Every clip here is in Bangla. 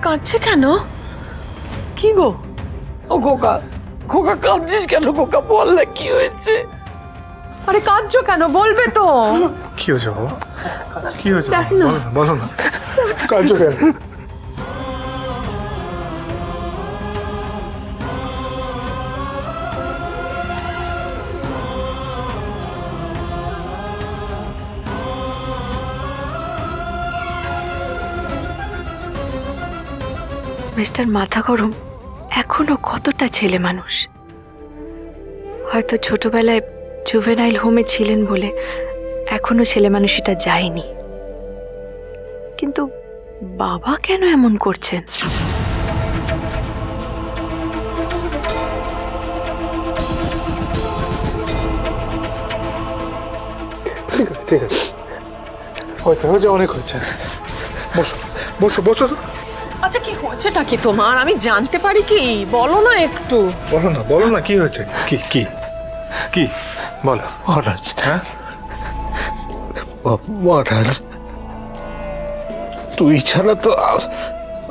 কাঁদছে কেন? কি গো? ও খোকা, খোকা কাঁদছিস কেন? খোকা বল না কি হয়েছে? আরে কাঁদছো কেন? বলবে তো। কি হয়েছে বাবা? কি হয়েছে? দেখ না। বলো না, কাঁদছো কেন? মিস্টার মাথা গরম এখনো কতটা ছেলে মানুষ। হয়তো ছোটবেলায় জুভেনাইল হোমে ছিলেন বলে এখনো ছেলে মানুষটা যায়নি। কিন্তু বাবা কেন এমন করছেন? ঠিক আছে, হয়েছে হয়েছে, অনেক হয়েছে। বসো বসো বসো তো। আচ্ছা কি হয়েছেটা কি তোমার? আমি জানতে পারি কি? বলো না একটু। বলো না কি হয়েছে? কি কি কি বলো। মহারাজ, হ্যাঁ, মহারাজ, তুই ছাড়া তো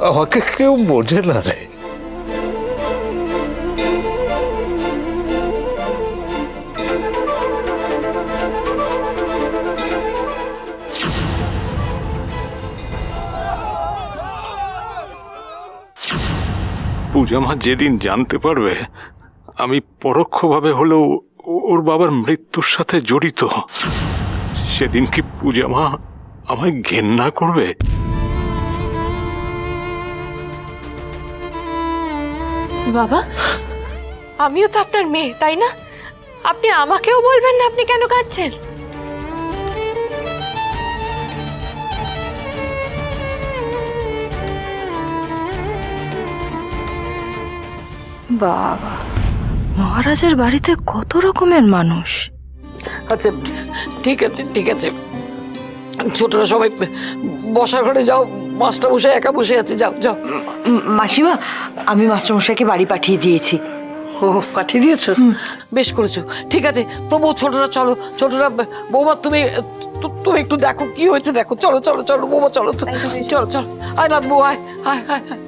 আমাকে কেউ বোঝে না রে। পূজা মা যেদিন জানতে পারবে আমি পরোক্ষভাবে হলেও ওর বাবার মৃত্যুর সাথে জড়িত, সেদিন কি পূজা মা আমায় ঘেন্না করবে? বাবা, আমিও তো আপনার মেয়ে, তাই না? আপনি আমাকেও বলবেন না আপনি কেন কাঁদছেন? বাবা, মহারাজের বাড়িতে কত রকমের মানুষ। আচ্ছা ঠিক আছে ঠিক আছে, ছোটরা সবাই বসার ঘরে যাও। মাস্টার মশাই একা বসে আছে, যাও যাও। মাসিমা, আমি মাস্টারমশাইকে বাড়ি পাঠিয়ে দিয়েছি। ও পাঠিয়ে দিয়েছো? বেশ করেছো, ঠিক আছে। তবু ছোটরা চলো, ছোটরা। বৌমা তুমি তুমি একটু দেখো কি হয়েছে, দেখো। চলো চলো চলো বৌমা, চলো তো, চলো চলো। আয় নাথ বউ, আয় আয় আয় আয়।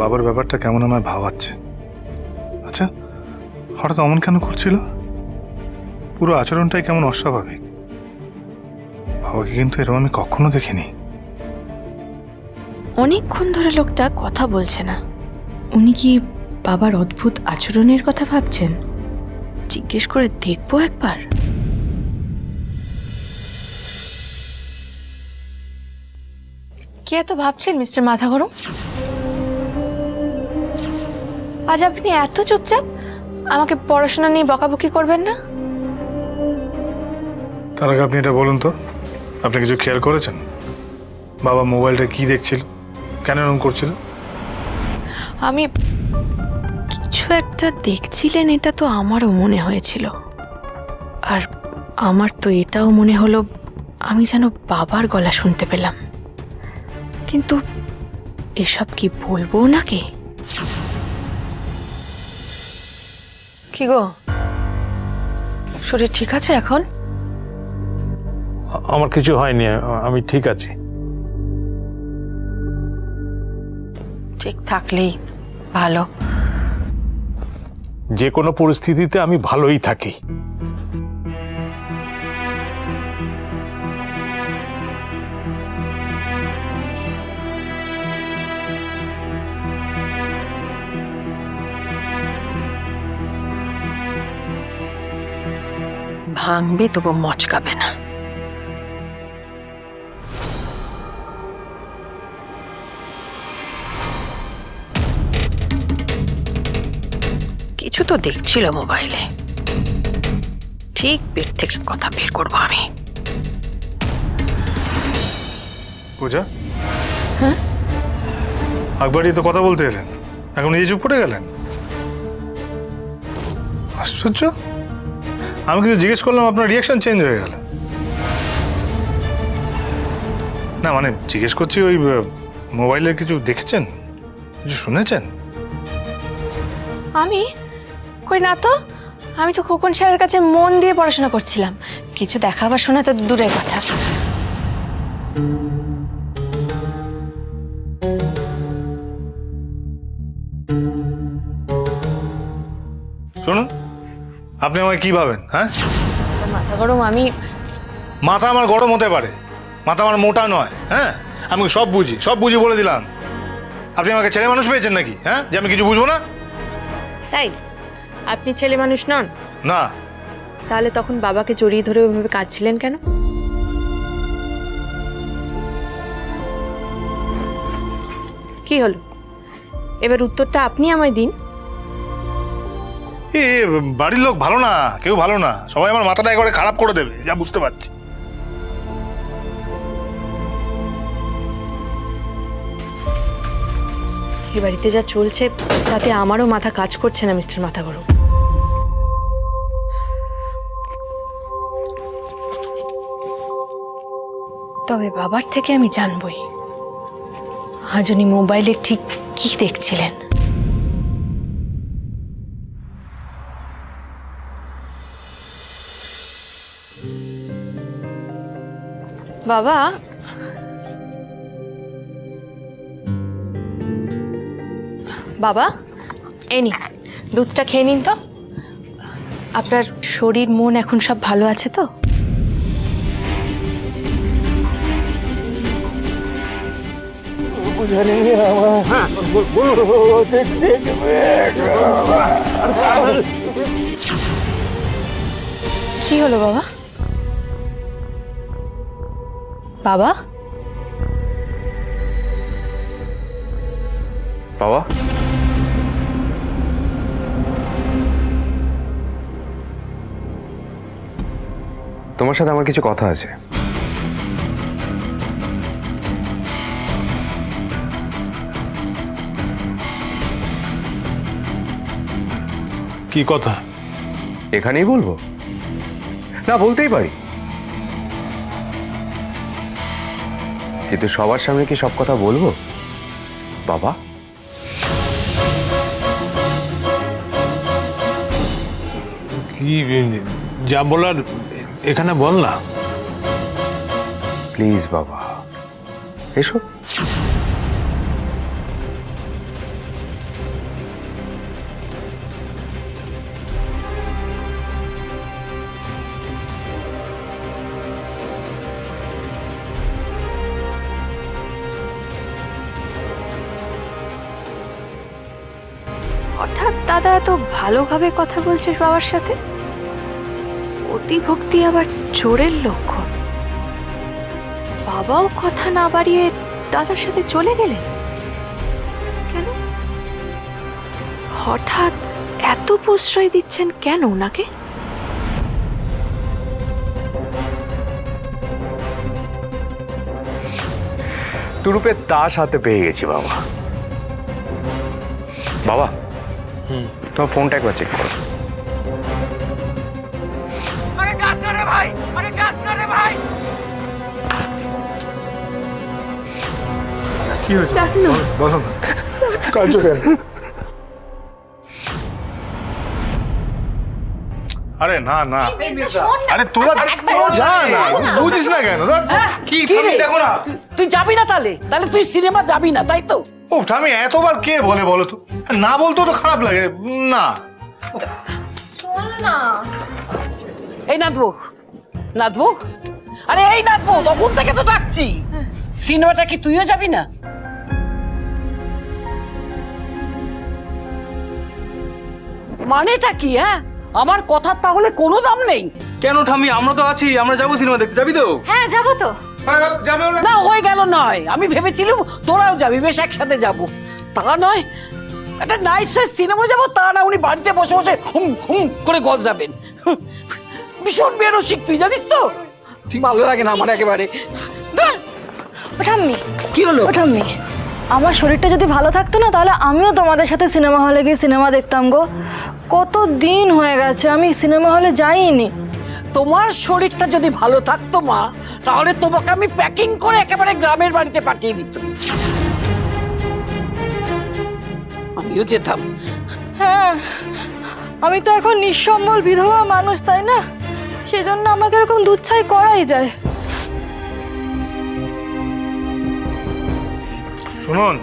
বাবার ব্যাপারটা কেমন আমায় ভাবাচ্ছে। আচ্ছা, হঠাৎ অমন কেন করছিল? পুরো আচরণটাই কেমন অস্বাভাবিক। বাবাকে কিন্তু এরকম আমি কখনো দেখিনি। অনেকক্ষণ ধরে লোকটা কথা বলছে না। উনি কি বাবার অদ্ভুত আচরণের কথা ভাবছেন? জিজ্ঞেস করে দেখবো একবার। কি এত ভাবছেন মিস্টার মাথা গরম? আজ আপনি এত চুপচাপ, আমাকে পড়াশোনা নিয়ে বকাবকি করবেন না? তার আগে আপনি এটা বলুন তো, আপনি কিছু খেয়াল করেছেন বাবা মোবাইলটা কি দেখছিল, কেন এরকম করছিল? আমি কিছু একটা দেখছিলেন, এটা তো আমারও মনে হয়েছিল। আর আমার তো এটাও মনে হলো আমি যেন বাবার গলা শুনতে পেলাম। কিন্তু এসব কি বলবো নাকি? কি গো, শরীর ঠিক আছে এখন? আমার কিছু হয়নি, আমি ঠিক আছি। ঠিক থাকলেই ভালো। যে কোনো পরিস্থিতিতে আমি ভালোই থাকি। ভাঙবে তবু মচকাবে না। কিছু তো দেখছিল মোবাইলে। ঠিক পেট থেকে কথা বের করবো আমি। পূজা, হ্যাঁ, একবারই তো কথা বলতে এলেন, এখন নিজে চুপ করে গেলেন। আশ্চর্য, আমি কিছু জিজ্ঞেস করলাম, আপনার রিয়াকশন চেঞ্জ হয়ে গেল। না মানে জিজ্ঞেস করছি, ওই মোবাইলের কিছু দেখেছেন, কিছু শুনেছেন? আমি কই না তো, আমি তো খোকন স্যারের কাছে মন দিয়ে পড়াশোনা করছিলাম। কিছু দেখা বা শোনা তো দূরের কথা। শুনুন, আপনি আমায় কি ভাবেন? হ্যাঁ, স্যার মাথা গরম। আমি মাথা আমার গরম হতে পারে, মাথা আমার মোটা নয়। হ্যাঁ, আমি সব বুঝি বলে দিলাম। আপনি আমাকে ছেলে মানুষ পেয়েছেন নাকি? হ্যাঁ, যে আমি কিছু বুঝবো না? তাই আপনি ছেলে মানুষ নন? না। তাহলে তখন বাবাকে জড়িয়ে ধরে ওইভাবে কাঁদছিলেন কেন? কি হলো, এবার উত্তরটা আপনি আমায় দিন। এ বাড়ির লোক ভালো না, কেউ ভালো না, সবাই আমার মাথাটা একবারে খারাপ করে দেবে, যা বুঝতে পারছি। এ বাড়িতে যা চলছে তাতে আমারও মাথা কাজ করছে না মিস্টার মাথা গরম। তবে বাবার থেকে আমি জানবই আজ উনি মোবাইলে ঠিক কি দেখছিলেন। বাবা, বাবা এই নিন, দুধটা খেয়ে নিন তো। আপনার শরীর মন এখন সব ভালো আছে তো? কি হলো বাবা? বাবা, বাবা, তোমার সাথে আমার কিছু কথা আছে। কি কথা? এখানেই বলবো? না, বলতেই পারি, কিন্তু সবার সামনে কি সব কথা বলবো বাবা? কি যা বলার এখানে বল না। প্লিজ বাবা, এসো। হঠাৎ দাদা এত ভালোভাবে কথা বলছে বাবার সাথে? অতি ভক্তি আবার চোরের লক্ষণ। বাবাও কথা না বাড়িয়ে দাদার সাথে চলে গেলেন কেন? হঠাৎ এত প্রশ্রয় দিচ্ছেন কেন ওনাকে? তুরুপের তাস হাতে পেয়ে গেছি বাবা। বাবা, তোমার ফোনটা একবার চেক করো। কি হয়েছে বলো না, কাঁদছো কেন? আরে না না, আরে তোরা যা না, বুঝিস না কেন? কি দেখো না, তুই যাবি না? তাহলে তুই সিনেমা যাবি না, তাই তো? ও আমি এতবার কে বলে বলো তো, না বলতো তো খারাপ লাগে না। এই নাথবু, নাথবু, আরে এই নাথবু, তখন থেকে তো ডাকছি। সিনেমাটা কি তুইও যাবি না? মানেটা কি? হ্যাঁ, আমার কথার তাহলে কোনো দাম নেই? কেন ঠাম্মি, আমরা তো আছি, আমরা যাবো সিনেমা দেখতে। যাবি তো? হ্যাঁ যাবো তো। না হয়ে গেল নয়, আমি ভেবেছিলাম তোরাও যাবি, বেশ একসাথে যাব। তা নয়, একটা নাইট সাইজ সিনেমা যাবো, তা না উনি বাড়িতে বসে বসে হুম হুম করে গজরাবেন। ভীষণ বেরসিক তুই, জানিস তো? ঠিক ভালো লাগে না আমার একেবারে। ধুর, ও ঠাম্মি, কি হলো? ও ঠাম্মি, আমার শরীরটা যদি ভালো থাকতো না তাহলে আমিও তোমাদের সাথে সিনেমা হলে গিয়ে সিনেমা দেখতাম গো। কত দিন হয়ে গেছে আমি সিনেমা হলে যাইনি। তোমার শরীরটা যদি ভালো থাকতো মা, তাহলে তোমাকে আমি প্যাকিং করে একেবারে গ্রামের বাড়িতে পাঠিয়ে দিতাম, আমিও যেতাম। হ্যাঁ, আমি তো এখন নিঃসম্বল বিধবা মানুষ, তাই না? সেজন্য আমাকে এরকম দুচ্ছাই করাই যায়। শুনুন,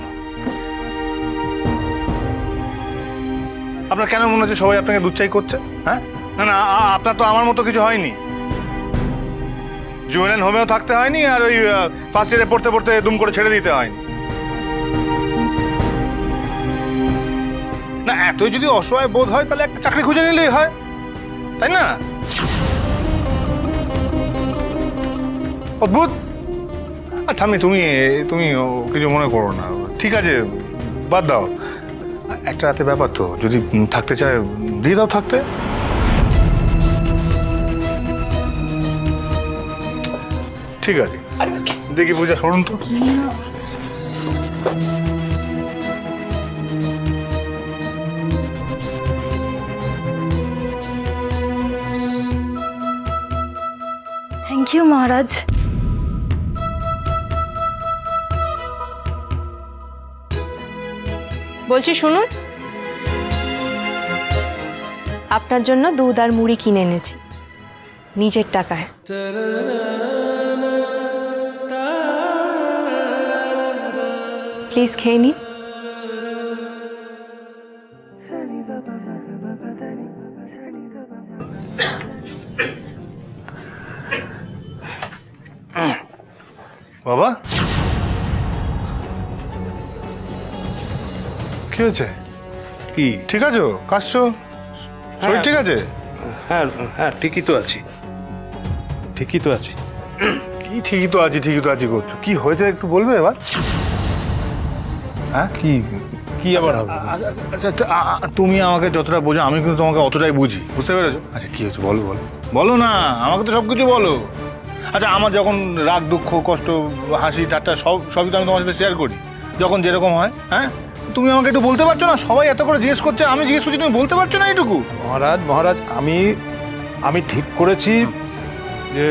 আপনার কেন মনে হচ্ছে সবাই আপনাকে দুচ্ছাই করছে? হ্যাঁ, না না, আপনার তো আমার মতো কিছু হয়নি। জুয়েলেন হোমেও থাকতে হয়নি, আর ওই ফার্স্ট ইয়ারে পড়তে পড়তে দুম করে ছেড়ে দিতে হয়নি। না, এতই যদি অসহায় বোধ হয় তাহলে একটা চাকরি খুঁজে নিলেই হয়, তাই না? অদ্ভুত। আর ঠাম্মি, তুমি তুমি কিছু মনে করো না, ঠিক আছে, বাদ দাও। একটা রাতে ব্যাপার তো, যদি থাকতে চায় দিয়ে দাও থাকতে। ঠিক আছে, দেখি পূজা, শুনুন তো। থ্যাংক ইউ মহারাজ। বলছি শুনুন, আপনার জন্য দুধ আর মুড়ি কিনে এনেছি নিজের টাকায়। প্লিজ খেয়ে নিন। বাবা, কি হয়েছে? কি? ঠিক আছো? কাশছো? শরীর ঠিক আছে? হ্যাঁ হ্যাঁ, ঠিকই তো আছি, ঠিকই তো আছি। কি ঠিকই তো আছি, ঠিকই তো আছি করছো? কি হয়েছে একটু বলবে এবার? হ্যাঁ, কি কি আবার হবে? আচ্ছা, তুমি আমাকে যতটা বোঝো আমি কিন্তু তোমাকে অতটাই বুঝি, বুঝতে পেরেছো? আচ্ছা, কি হয়েছে বলো, বলো বলো না, আমাকে তো সব কিছু বলো। আচ্ছা, আমার যখন রাগ, দুঃখ, কষ্ট, হাসি, ঠাট্টা সবই তো আমি তোমার সাথে শেয়ার করি, যখন যেরকম হয়। হ্যাঁ, তুমি আমাকে একটু বলতে পারছো না? সবাই এত করে জিজ্ঞেস করছে, আমি জিজ্ঞেস করছি, তুমি বলতে পারছো না এইটুকু? মহারাজ, আমি ঠিক করেছি যে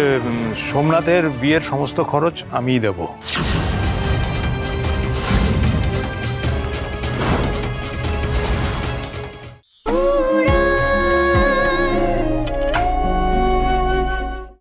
সোমনাথের বিয়ের সমস্ত খরচ আমিই দেব।